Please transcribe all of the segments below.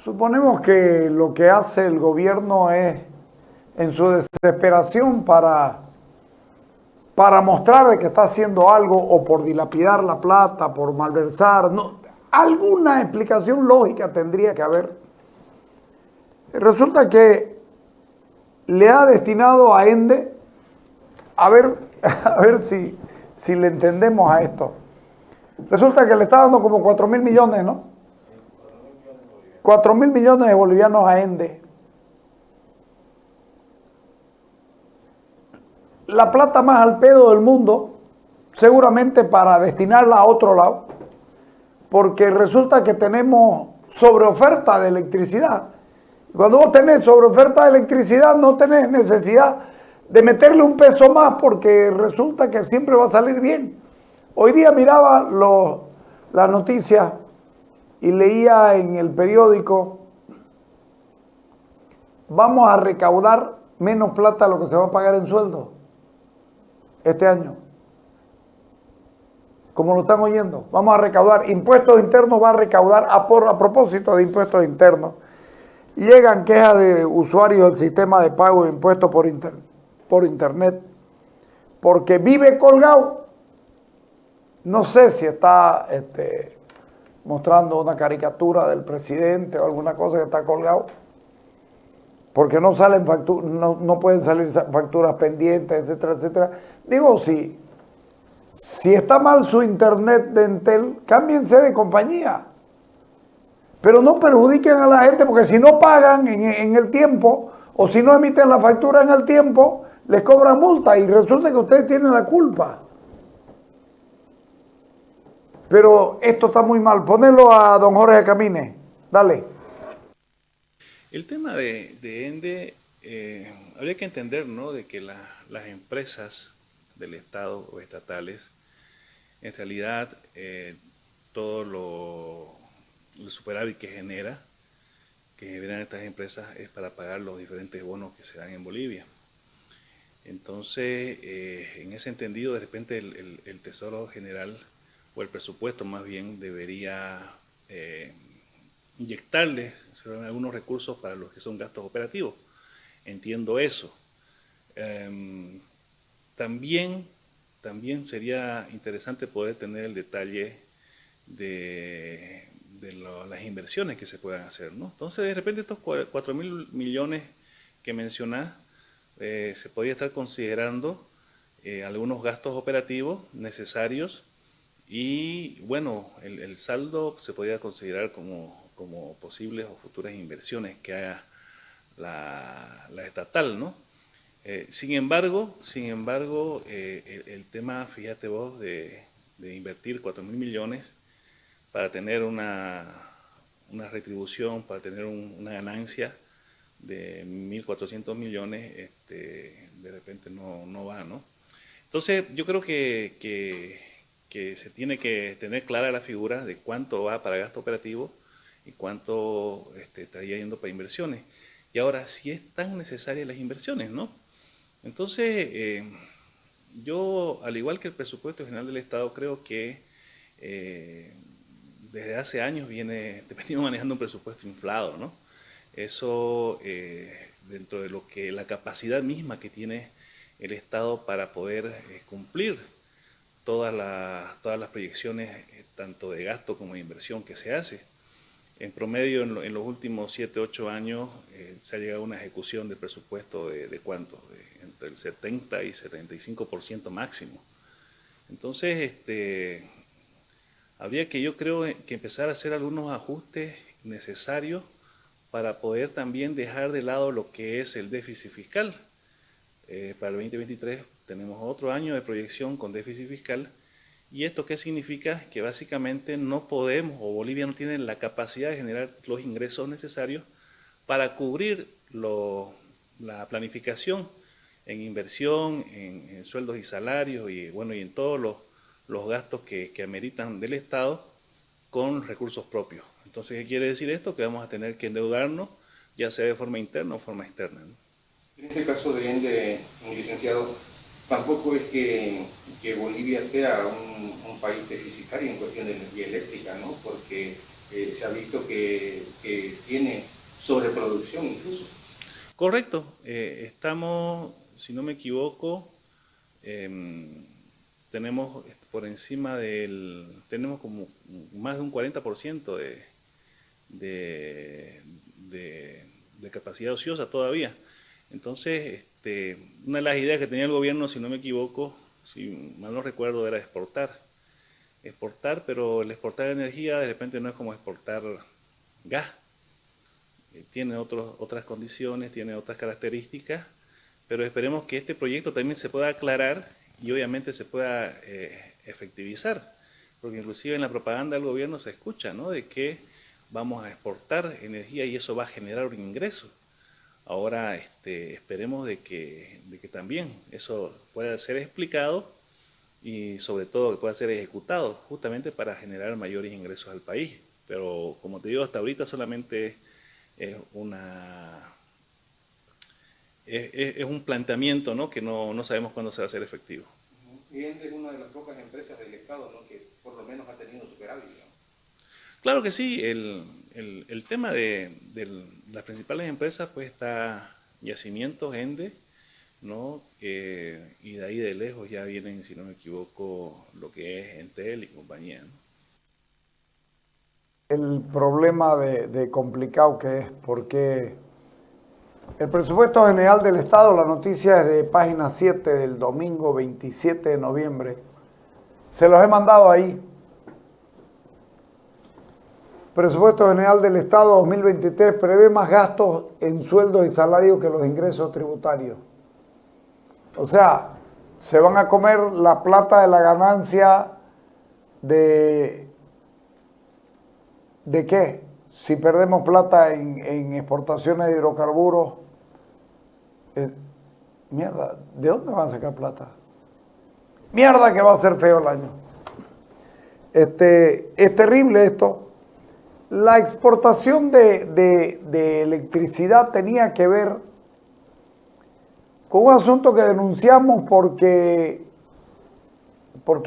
Suponemos que lo que hace el gobierno es, en su desesperación para mostrar de que está haciendo algo o por dilapidar la plata, por malversar, no, alguna explicación lógica tendría que haber. Resulta que le ha destinado a Ende, a ver si le entendemos a esto. Resulta que le está dando como 4.000 millones, ¿no? 4.000 millones de bolivianos a Ende. La plata más al pedo del mundo, seguramente para destinarla a otro lado, porque resulta que tenemos sobreoferta de electricidad. Cuando vos tenés sobreoferta de electricidad, no tenés necesidad de meterle un peso más, porque resulta que siempre va a salir bien. Hoy día miraba las noticias y leía en el periódico: vamos a recaudar menos plata de lo que se va a pagar en sueldo este año. Como lo están oyendo, vamos a recaudar, impuestos internos va a recaudar, a propósito de impuestos internos, llegan quejas de usuarios del sistema de pago de impuestos por internet, porque vive colgado. No sé si está mostrando una caricatura del presidente o alguna cosa, que está colgado, porque no salen facturas, no pueden salir facturas pendientes, etcétera, etcétera. Digo, si está mal su internet de Entel, cámbiense de compañía. Pero no perjudiquen a la gente, porque si no pagan en el tiempo, o si no emiten la factura en el tiempo, les cobran multa y resulta que ustedes tienen la culpa. Pero esto está muy mal. Ponelo a don Jorge Camine. Dale. El tema de Ende, habría que entender, ¿no?, de que las empresas del Estado o estatales, en realidad, todo el superávit que generan estas empresas es para pagar los diferentes bonos que se dan en Bolivia. Entonces, en ese entendido, de repente el Tesoro General, o el presupuesto más bien, debería inyectarles algunos recursos para los que son gastos operativos. Entiendo eso. También sería interesante poder tener el detalle de las inversiones que se puedan hacer, ¿no? Entonces, de repente, estos 4.000 millones que mencionás, se podría estar considerando algunos gastos operativos necesarios y, bueno, el saldo se podría considerar como posibles o futuras inversiones que haga la estatal, ¿no? Sin embargo, el tema, fíjate vos, de invertir 4.000 millones para tener una retribución, para tener una ganancia de 1.400 millones, de repente no va, ¿no? Entonces, yo creo que se tiene que tener clara la figura de cuánto va para gasto operativo y cuánto estaría yendo para inversiones. Y ahora, si es tan necesarias las inversiones, ¿no? Entonces, yo, al igual que el presupuesto general del Estado, creo que desde hace años venimos manejando un presupuesto inflado, ¿no? Eso, dentro de lo que la capacidad misma que tiene el Estado para poder cumplir todas las proyecciones, tanto de gasto como de inversión que se hace. En promedio, en los últimos 7, 8 años, se ha llegado a una ejecución de presupuesto de ¿cuánto? Entre el 70 y 75% máximo. Entonces, habría que, yo creo, que empezar a hacer algunos ajustes necesarios para poder también dejar de lado lo que es el déficit fiscal. Para el 2023 tenemos otro año de proyección con déficit fiscal. ¿Y esto qué significa? Que básicamente no podemos, o Bolivia no tiene la capacidad de generar los ingresos necesarios para cubrir la planificación en inversión, en sueldos y salarios, y bueno, y en todos los gastos que ameritan del Estado con recursos propios. Entonces, ¿qué quiere decir esto? Que vamos a tener que endeudarnos, ya sea de forma interna o forma externa, ¿no? En este caso de Ende, licenciado, tampoco es que Bolivia sea un país deficitario en cuestión de energía eléctrica, ¿no? Porque se ha visto que tiene sobreproducción incluso. Correcto. Estamos, si no me equivoco, tenemos por encima tenemos como más de un 40% de capacidad ociosa todavía. Entonces, una de las ideas que tenía el gobierno, si no me equivoco, si mal no recuerdo, era exportar, pero el exportar energía de repente no es como exportar gas. Tiene otras condiciones, tiene otras características, pero esperemos que este proyecto también se pueda aclarar y obviamente se pueda efectivizar, porque inclusive en la propaganda del gobierno se escucha, ¿no?, de que vamos a exportar energía y eso va a generar un ingreso. Ahora esperemos de que también eso pueda ser explicado y sobre todo que pueda ser ejecutado justamente para generar mayores ingresos al país. Pero como te digo, hasta ahorita solamente es un planteamiento, ¿no?, que no sabemos cuándo se va a hacer efectivo. Y es una de las pocas empresas del Estado, ¿no?, que por lo menos ha tenido superávit, ¿no? Claro que sí, el tema de las principales empresas, pues está Yacimientos, Ende, ¿no? Y de ahí de lejos ya vienen, si no me equivoco, lo que es Entel y compañía, ¿no? El problema de complicado que es, porque el presupuesto general del Estado, la noticia es de página 7 del domingo 27 de noviembre, se los he mandado ahí. Presupuesto General del Estado 2023 prevé más gastos en sueldos y salarios que los ingresos tributarios. O sea, se van a comer la plata de la ganancia ¿de qué? Si perdemos plata en exportaciones de hidrocarburos, mierda, ¿de dónde van a sacar plata? Mierda que va a ser feo el año. Es terrible esto. La exportación de electricidad tenía que ver con un asunto que denunciamos porque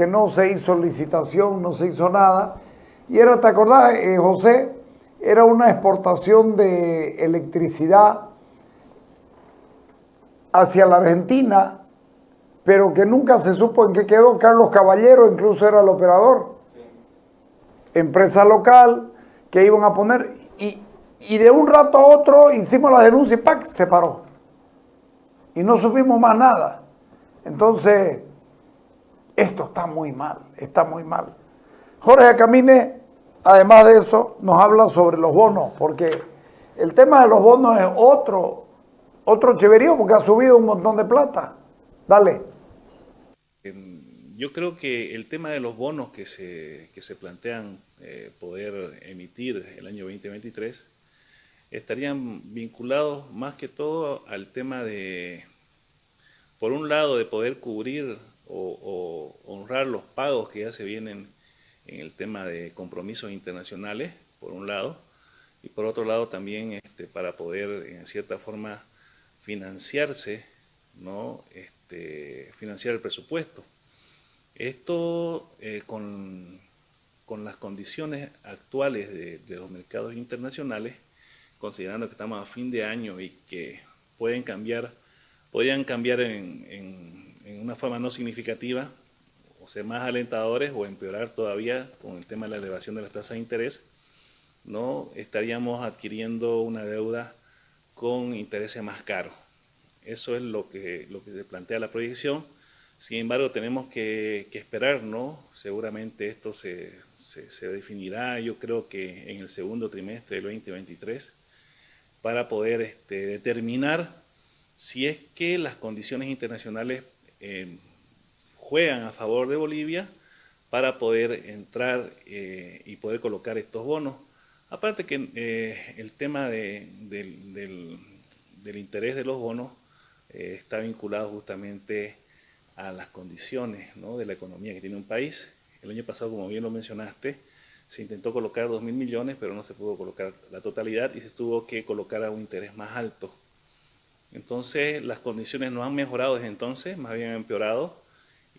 no se hizo licitación, no se hizo nada. Y era, ¿te acordás, José? Era una exportación de electricidad hacia la Argentina, pero que nunca se supo en qué quedó. Carlos Caballero incluso era el operador. Sí. Empresa local que iban a poner, y de un rato a otro hicimos la denuncia y ¡pac!, se paró. Y no supimos más nada. Entonces, esto está muy mal, está muy mal. Jorge Camine, además de eso, nos habla sobre los bonos, porque el tema de los bonos es otro chiverío, porque ha subido un montón de plata. Dale. Yo creo que el tema de los bonos que se plantean poder emitir el año 2023 estarían vinculados más que todo al tema de, por un lado, de poder cubrir o honrar los pagos que ya se vienen en el tema de compromisos internacionales, por un lado, y por otro lado también para poder en cierta forma financiarse, ¿no? Financiar el presupuesto. Esto con las condiciones actuales de los mercados internacionales, considerando que estamos a fin de año y que podrían cambiar en una forma no significativa, o ser más alentadores o empeorar todavía con el tema de la elevación de las tasas de interés, ¿no? Estaríamos adquiriendo una deuda con intereses más caros. Eso es lo que se plantea la proyección. Sin embargo, tenemos que esperar, ¿no? Seguramente esto se definirá, yo creo que en el segundo trimestre del 2023, para poder determinar si es que las condiciones internacionales juegan a favor de Bolivia para poder entrar y poder colocar estos bonos. Aparte que el tema del interés de los bonos está vinculado justamente a las condiciones, ¿no?, de la economía que tiene un país. El año pasado, como bien lo mencionaste, se intentó colocar 2.000 millones, pero no se pudo colocar la totalidad y se tuvo que colocar a un interés más alto. Entonces, las condiciones no han mejorado desde entonces, más bien han empeorado,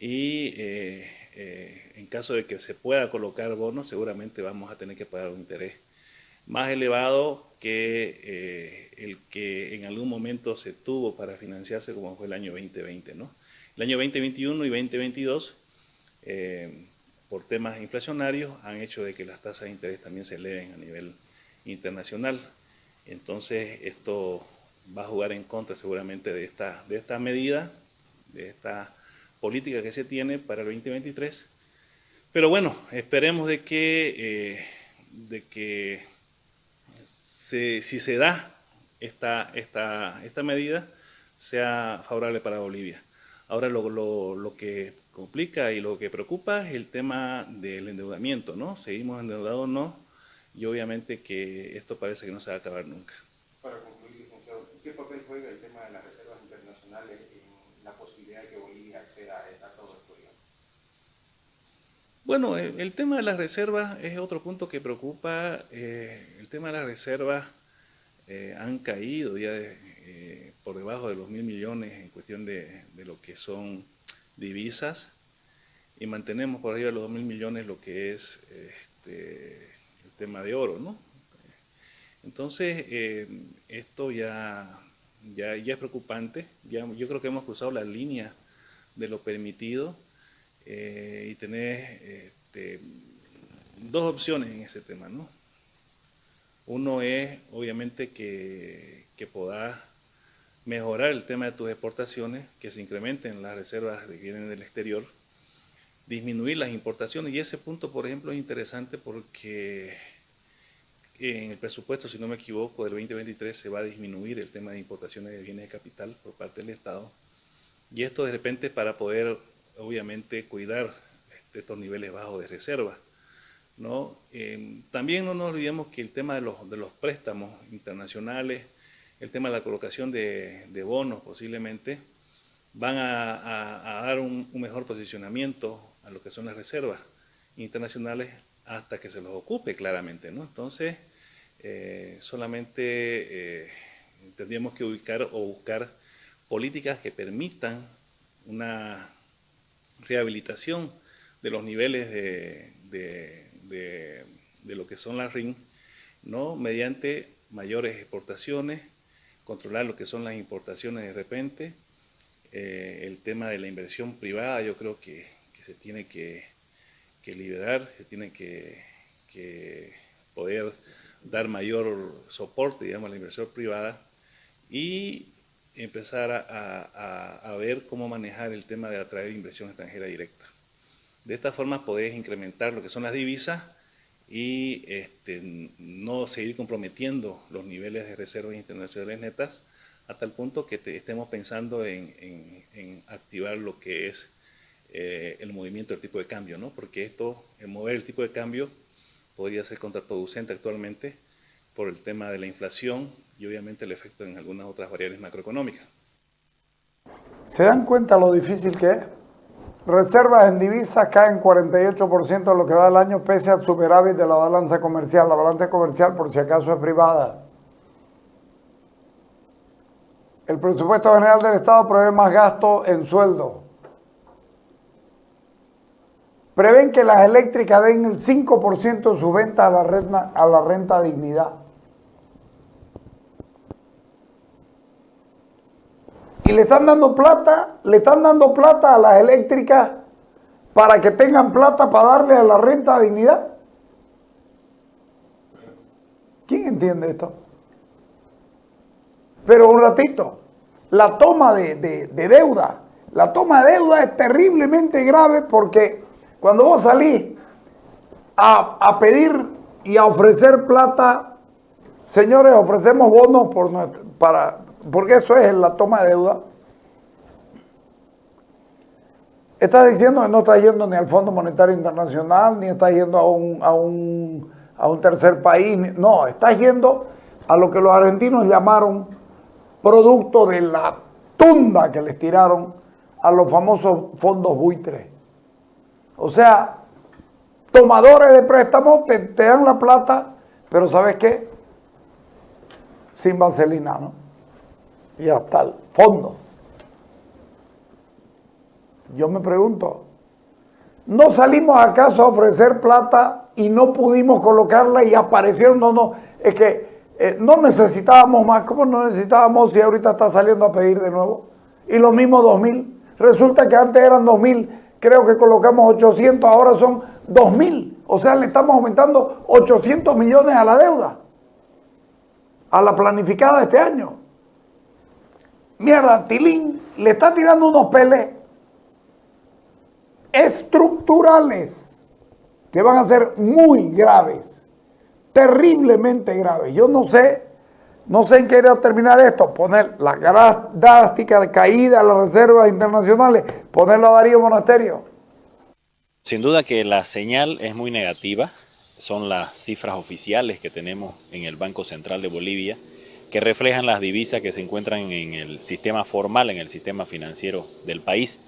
y en caso de que se pueda colocar bonos, seguramente vamos a tener que pagar un interés más elevado que el que en algún momento se tuvo para financiarse, como fue el año 2020, ¿no? El año 2021 y 2022, por temas inflacionarios, han hecho de que las tasas de interés también se eleven a nivel internacional. Entonces, esto va a jugar en contra seguramente de esta medida, de esta política que se tiene para el 2023. Pero bueno, esperemos de que si se da esta medida, sea favorable para Bolivia. Ahora lo que complica y lo que preocupa es el tema del endeudamiento, ¿no? Seguimos endeudados o no, y obviamente que esto parece que no se va a acabar nunca. Para concluir, licenciado, ¿qué papel juega el tema de las reservas internacionales en la posibilidad de que Bolivia acceda a todo esto, digamos? Bueno, el tema de las reservas es otro punto que preocupa. El tema de las reservas han caído ya por debajo de los 1.000 millones en cuestión de lo que son divisas, y mantenemos por arriba de los 2.000 millones lo que es el tema de oro, ¿no? Entonces, esto ya es preocupante. Yo creo que hemos cruzado la línea de lo permitido, y tener dos opciones en ese tema, ¿no? Uno es, obviamente, que puedas mejorar el tema de tus exportaciones, que se incrementen las reservas que vienen del exterior, disminuir las importaciones, y ese punto, por ejemplo, es interesante porque en el presupuesto, si no me equivoco, del 2023 se va a disminuir el tema de importaciones de bienes de capital por parte del Estado, y esto de repente para poder, obviamente, cuidar estos niveles bajos de reserva, ¿no? También no nos olvidemos que el tema de los préstamos internacionales, el tema de la colocación de bonos posiblemente, van a dar un mejor posicionamiento a lo que son las reservas internacionales hasta que se los ocupe claramente, ¿no? Entonces, solamente tendríamos que ubicar o buscar políticas que permitan una rehabilitación de los niveles de lo que son las RIN, ¿no? Mediante mayores exportaciones, controlar lo que son las importaciones de repente, el tema de la inversión privada, yo creo que se tiene que liberar, se tiene que poder dar mayor soporte, digamos, a la inversión privada, y empezar a ver cómo manejar el tema de atraer inversión extranjera directa. De esta forma podés incrementar lo que son las divisas y no seguir comprometiendo los niveles de reservas internacionales netas hasta el punto que estemos pensando en activar lo que es el movimiento del tipo de cambio, ¿no? Porque mover el tipo de cambio podría ser contraproducente actualmente por el tema de la inflación y obviamente el efecto en algunas otras variables macroeconómicas. ¿Se dan cuenta lo difícil que es? Reservas en divisas caen 48% de lo que va del año pese al superávit de la balanza comercial. La balanza comercial, por si acaso, es privada. El presupuesto general del Estado prevé más gasto en sueldo. Prevén que las eléctricas den el 5% de sus ventas a la renta dignidad. Y le están dando plata a las eléctricas para que tengan plata para darle a la renta dignidad. ¿Quién entiende esto? Pero un ratito, la toma de deuda es terriblemente grave, porque cuando vos salís a pedir y a ofrecer plata, señores, ofrecemos bonos porque eso es la toma de deuda. Estás diciendo que no estás yendo ni al Fondo Monetario Internacional, ni estás yendo a un tercer país. No, estás yendo a lo que los argentinos llamaron producto de la tunda que les tiraron a los famosos fondos buitres. O sea, tomadores de préstamos te dan la plata, pero ¿sabes qué? Sin vaselina, ¿no? Y hasta el fondo. Yo me pregunto, ¿No salimos acaso a ofrecer plata y no pudimos colocarla y aparecieron? No, es que no necesitábamos más. ¿Cómo no necesitábamos si ahorita está saliendo a pedir de nuevo? Y lo mismo 2.000. Resulta que antes eran 2.000, creo que colocamos 800, ahora son 2.000. O sea, le estamos aumentando 800 millones a la deuda, a la planificada de este año. Mierda, Tilín le está tirando unos peles estructurales que van a ser muy graves, terriblemente graves. Yo no sé en qué irá a terminar esto, poner la drástica caída a las reservas internacionales, ponerlo a Darío Monasterio. Sin duda que la señal es muy negativa, son las cifras oficiales que tenemos en el Banco Central de Bolivia, que reflejan las divisas que se encuentran en el sistema formal, en el sistema financiero del país.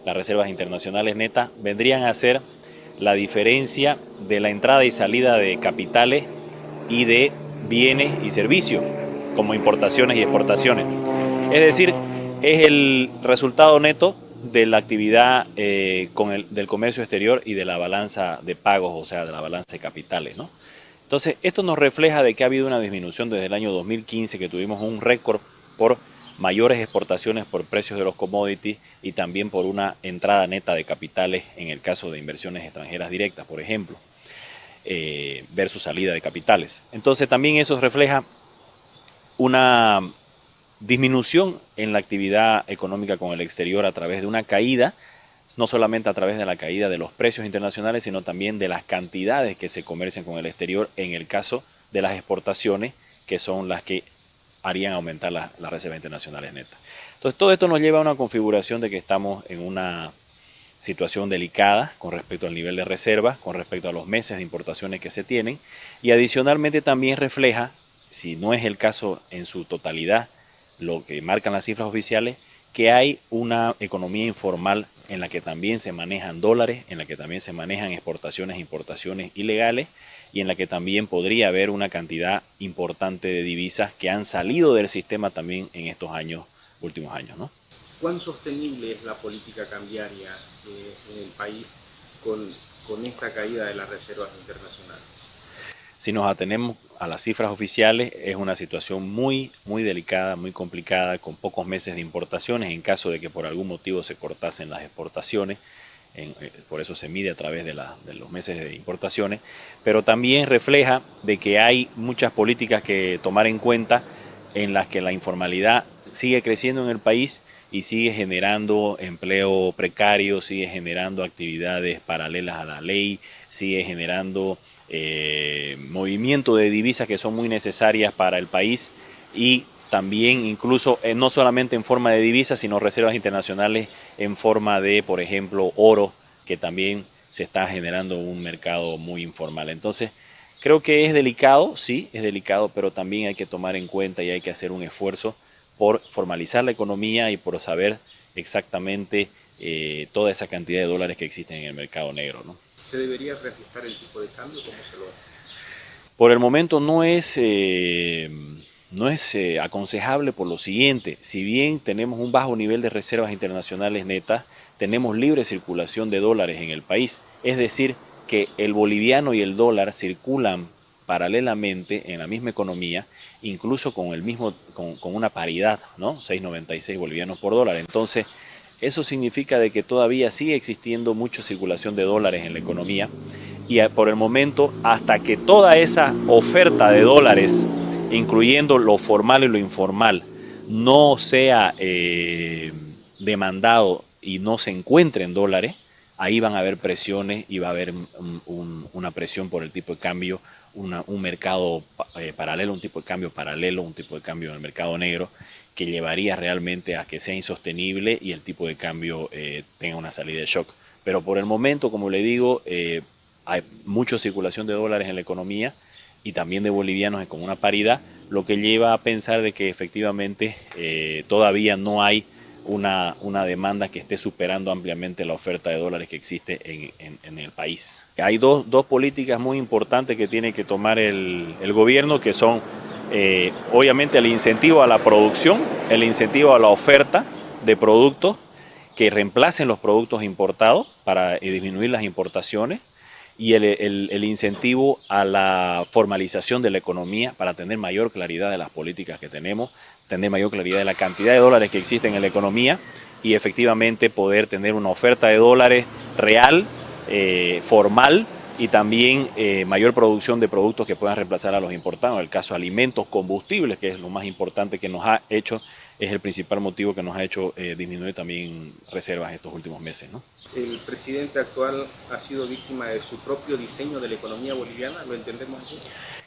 Las reservas internacionales netas vendrían a ser la diferencia de la entrada y salida de capitales y de bienes y servicios, como importaciones y exportaciones. Es decir, es el resultado neto de la actividad del comercio exterior y de la balanza de pagos, o sea, de la balanza de capitales, ¿no? Entonces, esto nos refleja de que ha habido una disminución desde el año 2015, que tuvimos un récord por mayores exportaciones por precios de los commodities y también por una entrada neta de capitales en el caso de inversiones extranjeras directas, por ejemplo, versus salida de capitales. Entonces también eso refleja una disminución en la actividad económica con el exterior a través de una caída, no solamente a través de la caída de los precios internacionales, sino también de las cantidades que se comercian con el exterior en el caso de las exportaciones, que son las que harían aumentar las reservas internacionales netas. Entonces todo esto nos lleva a una configuración de que estamos en una situación delicada con respecto al nivel de reservas, con respecto a los meses de importaciones que se tienen, y adicionalmente también refleja, si no es el caso en su totalidad, lo que marcan las cifras oficiales, que hay una economía informal en la que también se manejan dólares, en la que también se manejan exportaciones e importaciones ilegales, y en la que también podría haber una cantidad importante de divisas que han salido del sistema también en estos últimos años, ¿no? ¿Cuán sostenible es la política cambiaria en el país con esta caída de las reservas internacionales? Si nos atenemos a las cifras oficiales, es una situación muy delicada, muy complicada, con pocos meses de importaciones, en caso de que por algún motivo se cortasen las exportaciones. Por eso se mide a través de los meses de importaciones, pero también refleja de que hay muchas políticas que tomar en cuenta, en las que la informalidad sigue creciendo en el país y sigue generando empleo precario, sigue generando actividades paralelas a la ley, sigue generando movimiento de divisas que son muy necesarias para el país, y también incluso no solamente en forma de divisas, sino reservas internacionales en forma de, por ejemplo, oro, que también se está generando un mercado muy informal. Entonces, creo que es delicado, sí, es delicado, pero también hay que tomar en cuenta y hay que hacer un esfuerzo por formalizar la economía y por saber exactamente toda esa cantidad de dólares que existen en el mercado negro, ¿no? ¿Se debería reajustar el tipo de cambio? ¿Cómo se lo hace? Por el momento no es aconsejable por lo siguiente: si bien tenemos un bajo nivel de reservas internacionales netas, tenemos libre circulación de dólares en el país, es decir, que el boliviano y el dólar circulan paralelamente en la misma economía, incluso con una paridad, ¿no? 6.96 bolivianos por dólar. Entonces, eso significa de que todavía sigue existiendo mucha circulación de dólares en la economía, y por el momento, hasta que toda esa oferta de dólares, incluyendo lo formal y lo informal, no sea demandado y no se encuentre en dólares, ahí van a haber presiones y va a haber una presión por el tipo de cambio, un mercado paralelo, un tipo de cambio paralelo, un tipo de cambio en el mercado negro, que llevaría realmente a que sea insostenible y el tipo de cambio tenga una salida de shock. Pero por el momento, como le digo, hay mucha circulación de dólares en la economía y también de bolivianos con una paridad, lo que lleva a pensar de que efectivamente todavía no hay una demanda que esté superando ampliamente la oferta de dólares que existe en el país. Hay dos políticas muy importantes que tiene que tomar el gobierno, que son obviamente el incentivo a la producción, el incentivo a la oferta de productos que reemplacen los productos importados, para disminuir las importaciones y el incentivo a la formalización de la economía para tener mayor claridad de las políticas que tenemos, tener mayor claridad de la cantidad de dólares que existen en la economía y efectivamente poder tener una oferta de dólares real, formal, y también mayor producción de productos que puedan reemplazar a los importados. En el caso de alimentos, combustibles, que es lo más importante que nos ha hecho, es el principal motivo que nos ha hecho disminuir también reservas estos últimos meses, ¿no? El presidente actual ha sido víctima de su propio diseño de la economía boliviana, ¿lo entendemos así?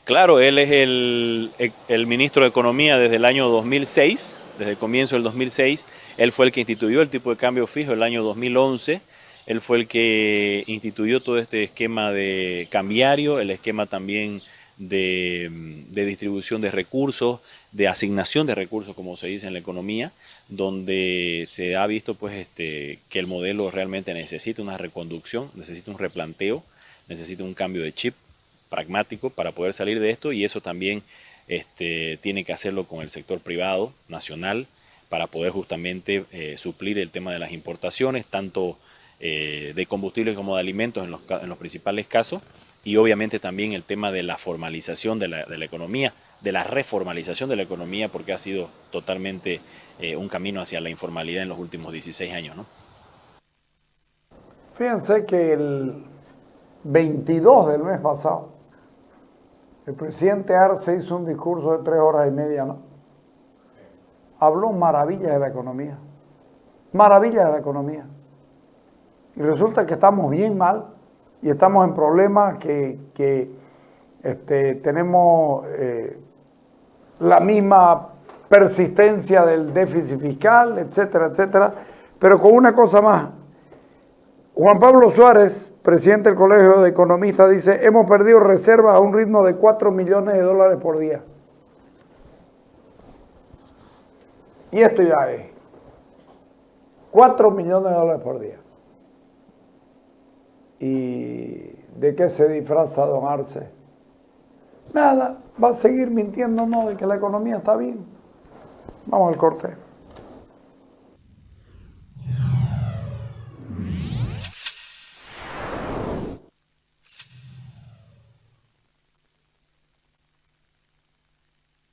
Claro, él es el ministro de Economía desde el año 2006, desde el comienzo del 2006. Él fue el que instituyó el tipo de cambio fijo el año 2011. Él fue el que instituyó todo este esquema de cambiario, el esquema también de distribución de recursos, de asignación de recursos, como se dice en la economía, donde se ha visto pues, que el modelo realmente necesita una reconducción, necesita un replanteo, necesita un cambio de chip pragmático para poder salir de esto, y eso también tiene que hacerlo con el sector privado, nacional, para poder justamente suplir el tema de las importaciones, tanto de combustibles como de alimentos en los principales casos, y obviamente también el tema de la formalización de la economía, de la reformalización de la economía, porque ha sido totalmente un camino hacia la informalidad en los últimos 16 años, ¿no? Fíjense que el 22 del mes pasado, el presidente Arce hizo un discurso de 3 horas y media, ¿no? Habló maravillas de la economía, maravillas de la economía. Y resulta que estamos bien mal y estamos en problemas que tenemos la misma persistencia del déficit fiscal, etcétera, etcétera. Pero con una cosa más. Juan Pablo Suárez, presidente del Colegio de Economistas, dice: hemos perdido reservas a un ritmo de 4 millones de dólares por día. Y esto ya es 4 millones de dólares por día. ¿Y de qué se disfraza don Arce? Nada, va a seguir mintiéndonos de que la economía está bien. Vamos al corte.